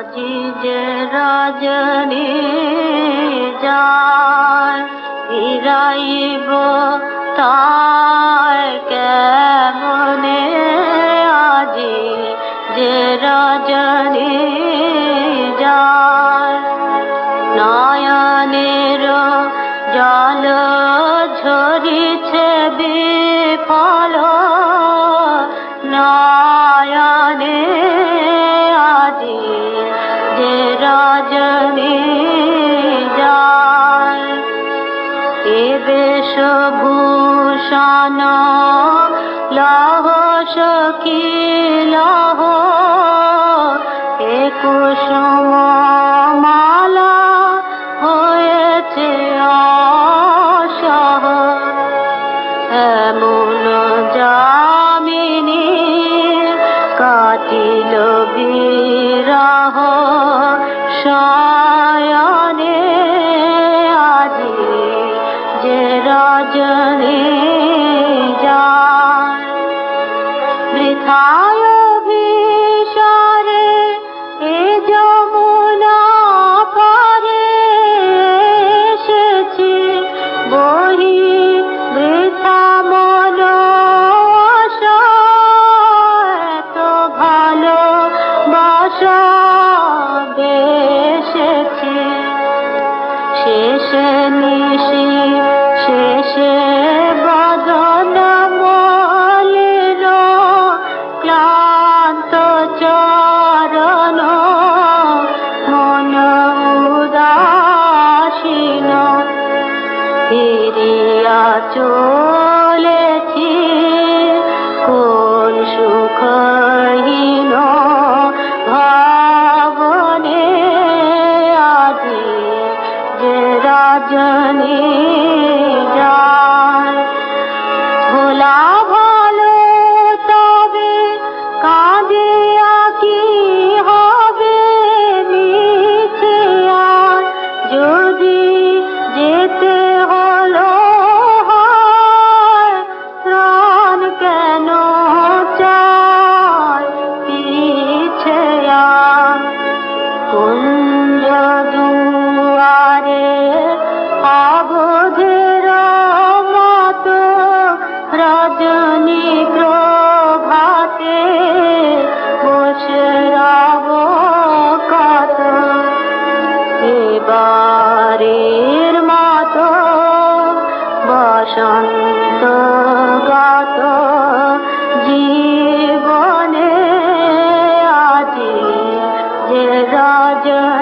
আজি যে রজনী যায় ফিরাইব তার কেমনে আজি যে রজনী যায় নয়নের জল ঝরিছে বিফল নয়নে আজি যে রজনী যায় এ বেশভূষণ লহ সখী লহ এ কুসুম মালা হয়েছে অসহ এমন যামিনী কাটিল বিরহ শয়নে আজি যে রজনী যায় বৃথায় অভিসারে এ যমুনা পারে এসেছি বহি বৃথা মন আশা এত ভালোবাসা বেসেছি শেষে নিশি শেষে বদন মলিন ক্লান্ত চরণ মন উদাসীন ফিরিয়া চলেছি কোন সুখহীন ভাবনে আজি যে রজনী যায় ভোলা ভালো তবে কাঁদিয়া কি হবে মিছে আর যদি যেতে হলো হয় প্রাণ কেন চায় পিছে আর কুঞ্জ দুয়ারে অবধের মতো রজনী প্রভাতে বসে রব কত এবারের মতো বসন্ত গত জীবনে আজি যে রজনী